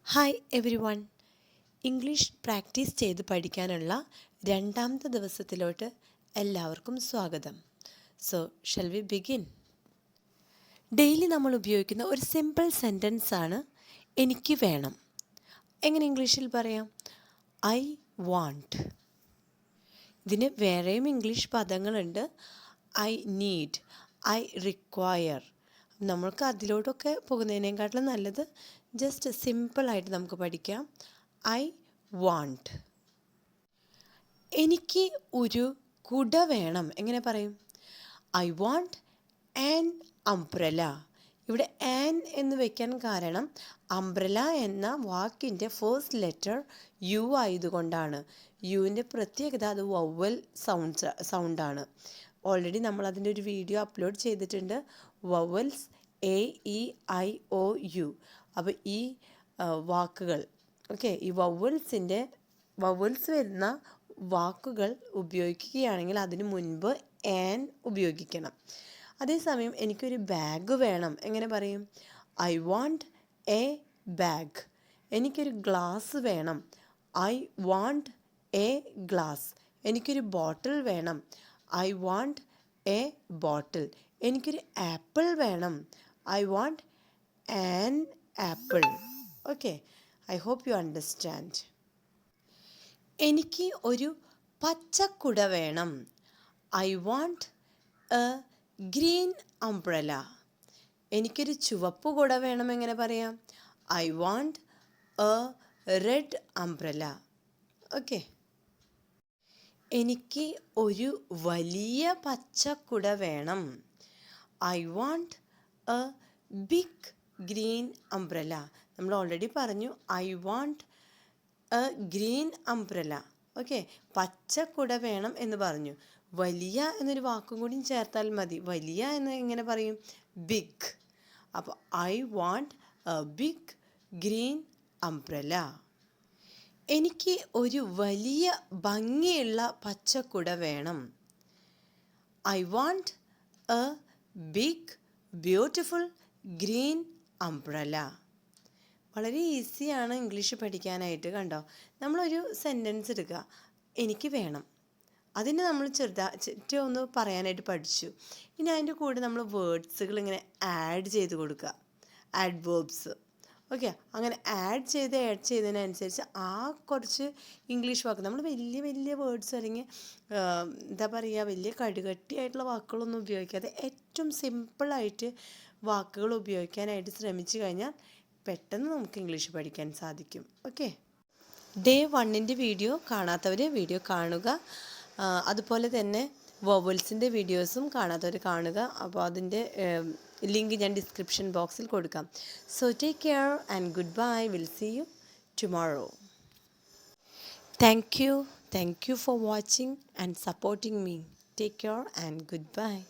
Hi every one. English practice ചെയ്ത് പഠിക്കാനുള്ള രണ്ടാമത്തെ ദിവസത്തിലോട്ട് എല്ലാവർക്കും സ്വാഗതം. So shell V begin? Daily നമ്മൾ ഉപയോഗിക്കുന്ന ഒരു സിമ്പിൾ സെൻറ്റൻസ് ആണ് എനിക്ക് വേണം. എങ്ങനെ ഇംഗ്ലീഷിൽ പറയാം? I want. ഇതിന് വേറെയും ഇംഗ്ലീഷ് പദങ്ങളുണ്ട്. I need, I require. നമ്മൾക്ക് അതിലോട്ടൊക്കെ പോകുന്നതിനേക്കാട്ടിലും നല്ലത് ജസ്റ്റ് സിമ്പിളായിട്ട് നമുക്ക് പഠിക്കാം. I want. എനിക്ക് ഒരു കുട വേണം. എങ്ങനെ പറയും? I want an umbrella. ഇവിടെ ആൻ എന്ന് വയ്ക്കാൻ കാരണം അംബ്രല എന്ന വാക്കിൻ്റെ ഫസ്റ്റ് ലെറ്റർ യു ആയതുകൊണ്ടാണ്. യുവിൻ്റെ പ്രത്യേകത അത് വവ്വൽ സൗണ്ടാണ്. ഓൾറെഡി നമ്മൾ അതിൻ്റെ ഒരു വീഡിയോ അപ്ലോഡ് ചെയ്തിട്ടുണ്ട്. Vowels AEIOU. അപ്പോൾ ഈ വാക്കുകൾ ഈ വവൽസ് വരുന്ന വാക്കുകൾ ഉപയോഗിക്കുകയാണെങ്കിൽ അതിന് മുൻപ് ആൻ ഉപയോഗിക്കണം. അതേസമയം എനിക്കൊരു ബാഗ് വേണം. എങ്ങനെ പറയും? I want a bag. എനിക്കൊരു ഗ്ലാസ് വേണം. I want a glass. എനിക്കൊരു ബോട്ടിൽ വേണം. I want a bottle. എനിക്കൊരു ആപ്പിൾ വേണം. I want an apple. I hope you understand. എനിക്ക് ഒരു പച്ചക്കുട വേണം. I want a green umbrella. എനിക്കൊരു ചുവപ്പ് കുട വേണം. എങ്ങനെ പറയാം? I want a red umbrella. എനിക്ക് ഒരു വലിയ പച്ചക്കുട വേണം. I want a big green umbrella. നമ്മൾ ഓൾറെഡി പറഞ്ഞു I want a green umbrella. പച്ചക്കുട വേണം എന്ന് പറഞ്ഞു. വലിയ എന്നൊരു വാക്കും കൂടി ചേർത്താൽ മതി. വലിയ എന്ന് എങ്ങനെ പറയും? ബിഗ്. അപ്പോൾ I want a big green umbrella. എനിക്ക് ഒരു വലിയ ഭംഗിയുള്ള പച്ചക്കുട വേണം. I want a big beautiful green umbrella. വളരെ ഈസിയാണ് ഇംഗ്ലീഷ് പഠിക്കാനായിട്ട്. കണ്ടോ? നമ്മളൊരു സെൻറ്റൻസ് എടുക്കുക, എനിക്ക് വേണം. അതിന് നമ്മൾ ചെറുതായിട്ട് ഒന്ന് പറയാനായിട്ട് പഠിച്ചു. ഇനി അതിൻ്റെ കൂടെ നമ്മൾ വേർഡ്സുകൾ ഇങ്ങനെ ആഡ് ചെയ്ത് കൊടുക്കുക. ആഡ്വേർബ്സ്. അങ്ങനെ ആഡ് ചെയ്തതിനനുസരിച്ച് ആ കുറച്ച് ഇംഗ്ലീഷ് വാക്ക് നമ്മൾ വലിയ വേർഡ്സ് അല്ലെങ്കിൽ വലിയ കടുകട്ടിയായിട്ടുള്ള വാക്കുകളൊന്നും ഉപയോഗിക്കാതെ ഏറ്റവും സിമ്പിളായിട്ട് വാക്കുകൾ ഉപയോഗിക്കാനായിട്ട് ശ്രമിച്ചു കഴിഞ്ഞാൽ പെട്ടെന്ന് നമുക്ക് ഇംഗ്ലീഷ് പഠിക്കാൻ സാധിക്കും. ഡേ 1 വീഡിയോ കാണാത്തവർ വീഡിയോ കാണുക. അതുപോലെ തന്നെ വവൽസിൻ്റെ വീഡിയോസും കാണാത്തവർ കാണുക. അപ്പോൾ അതിൻ്റെ ലിങ്ക് ഞാൻ ഡിസ്ക്രിപ്ഷൻ ബോക്സിൽ കൊടുക്കാം. So take care and good bye. Will see you tomorrow. Thank you for watching and supporting me. Take care and goodbye.